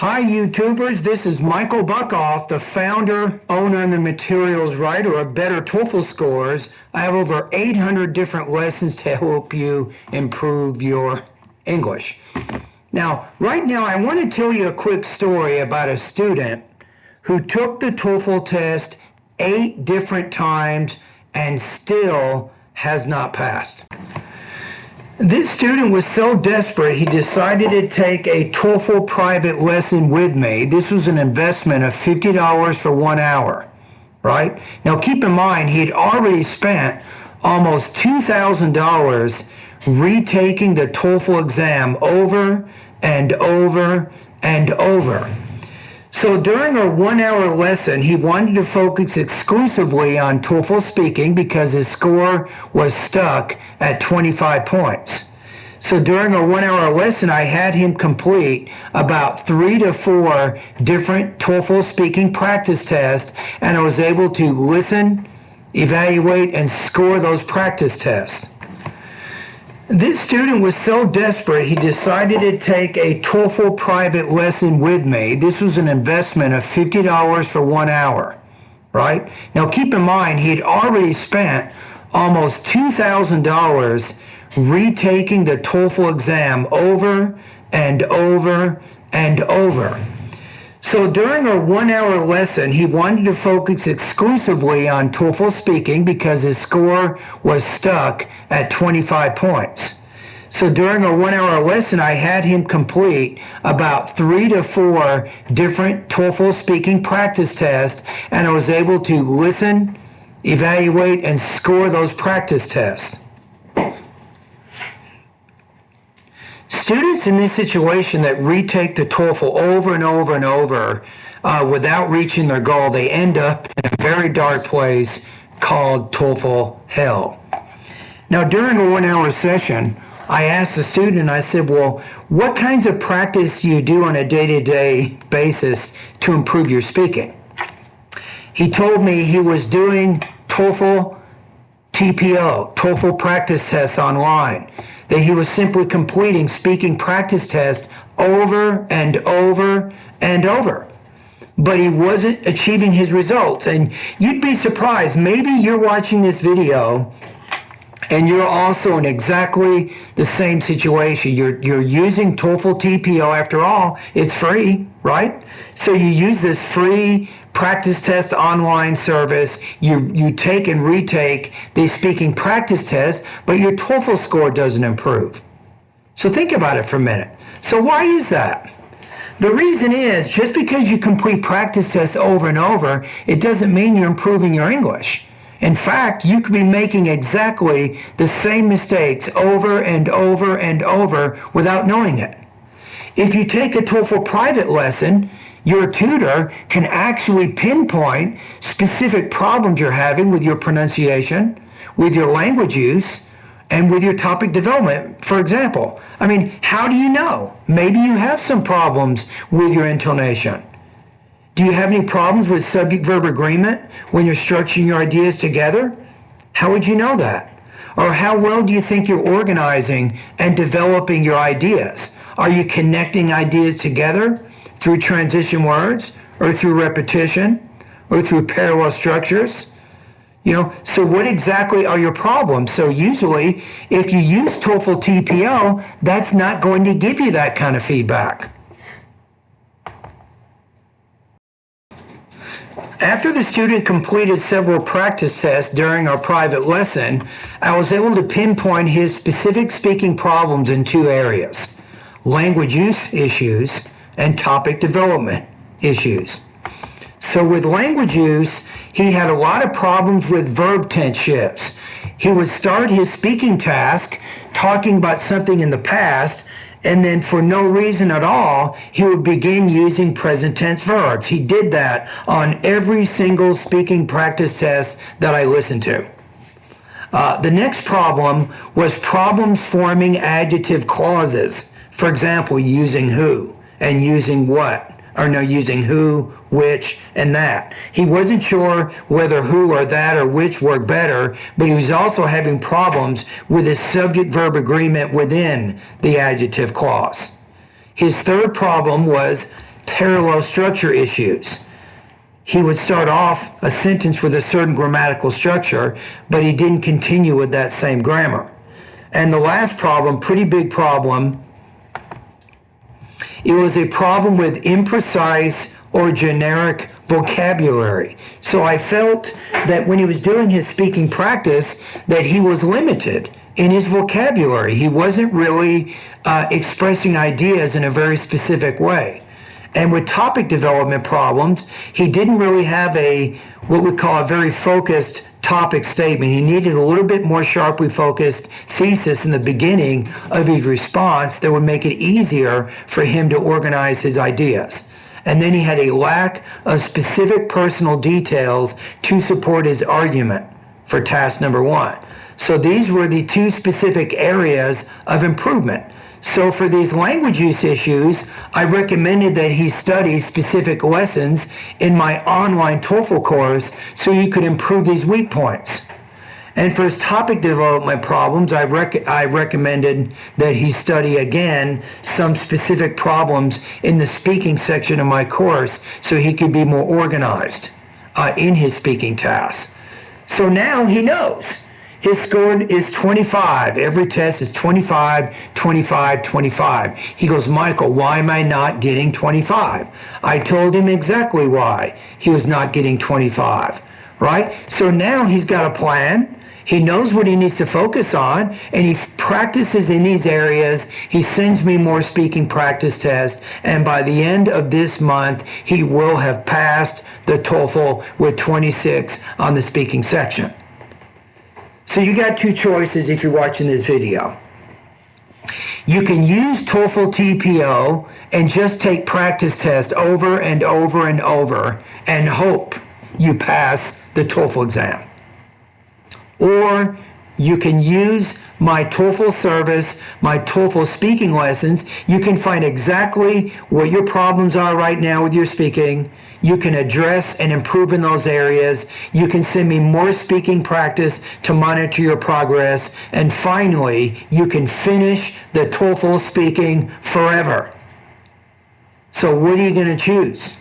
Hi YouTubers, this is Michael Buckoff, the founder, owner, and the materials writer of Better TOEFL Scores. I have over 800 different lessons to help you improve your English. Now, right now I want to tell you a quick story about a student who took the TOEFL test 8 different times and still has not passed. This student was so desperate, he decided to take a TOEFL private lesson with me. This was an investment of $50 for 1 hour, right? Now keep in mind, he had already spent almost $2,000 retaking the TOEFL exam over and over and over. So during our 1 hour lesson, he wanted to focus exclusively on TOEFL speaking because his score was stuck at 25 points. So during our 1 hour lesson, I had him complete about 3 to 4 different TOEFL speaking practice tests, and I was able to listen, evaluate, and score those practice tests. This student was so desperate, he decided to take a TOEFL private lesson with me. This was an investment of $50 for 1 hour, right? Now keep in mind, he had already spent almost $2,000 retaking the TOEFL exam over and over and over. So during our 1 hour lesson, he wanted to focus exclusively on TOEFL speaking because his score was stuck at 25 points. So during our 1 hour lesson, I had him complete about 3 to 4 different TOEFL speaking practice tests, and I was able to listen, evaluate, and score those practice tests. Students in this situation that retake the TOEFL over and over and over without reaching their goal, they end up in a very dark place called TOEFL Hell. Now, during a 1 hour session, I asked the student, I said, well, what kinds of practice do you do on a day-to-day basis to improve your speaking? He told me he was doing TOEFL TPO, TOEFL practice tests online, that he was simply completing speaking practice tests over and over and over. But he wasn't achieving his results. And you'd be surprised, maybe you're watching this video and you're also in exactly the same situation. You're using TOEFL TPO. After all, it's free, right? So you use this free practice test online service. You take and retake these speaking practice tests, but your TOEFL score doesn't improve. So think about it for a minute. So why is that? The reason is, just because you complete practice tests over and over, it doesn't mean you're improving your English. In fact, you could be making exactly the same mistakes over and over and over without knowing it. If you take a TOEFL private lesson, your tutor can actually pinpoint specific problems you're having with your pronunciation, with your language use, and with your topic development. For example, how do you know? Maybe you have some problems with your intonation. Do you have any problems with subject-verb agreement when you're structuring your ideas together? How would you know that? Or how well do you think you're organizing and developing your ideas? Are you connecting ideas together through transition words, or through repetition, or through parallel structures? So what exactly are your problems? So usually, if you use TOEFL TPO, that's not going to give you that kind of feedback. After the student completed several practice tests during our private lesson, I was able to pinpoint his specific speaking problems in 2 areas: language use issues and topic development issues. So with language use, he had a lot of problems with verb tense shifts. He would start his speaking task talking about something in the past, and then for no reason at all, he would begin using present tense verbs. He did that on every single speaking practice test that I listened to. The next problem was problems forming adjective clauses. For example, using who and using what, using who, which, and that. He wasn't sure whether who or that or which worked better, but he was also having problems with his subject-verb agreement within the adjective clause. His third problem was parallel structure issues. He would start off a sentence with a certain grammatical structure, but he didn't continue with that same grammar. And the last problem, pretty big problem, it was a problem with imprecise or generic vocabulary. So I felt that when he was doing his speaking practice, that he was limited in his vocabulary. He wasn't really expressing ideas in a very specific way. And with topic development problems, he didn't really have what we call a very focused topic statement. He needed a little bit more sharply focused thesis in the beginning of his response that would make it easier for him to organize his ideas. And then he had a lack of specific personal details to support his argument for task number 1. So these were the 2 specific areas of improvement. So for these language use issues, I recommended that he study specific lessons in my online TOEFL course so he could improve these weak points. And for his topic development problems, I recommended that he study again some specific problems in the speaking section of my course so he could be more organized in his speaking tasks. So now he knows. His score is 25. Every test is 25, 25, 25. He goes, Michael, why am I not getting 25? I told him exactly why he was not getting 25, right? So now he's got a plan. He knows what he needs to focus on, and he practices in these areas. He sends me more speaking practice tests, and by the end of this month, he will have passed the TOEFL with 26 on the speaking section. So you got 2 choices if you're watching this video. You can use TOEFL TPO and just take practice tests over and over and over and hope you pass the TOEFL exam. Or you can use my TOEFL service, my TOEFL speaking lessons. You can find exactly what your problems are right now with your speaking. You can address and improve in those areas. You can send me more speaking practice to monitor your progress. And finally, you can finish the TOEFL speaking forever. So what are you going to choose?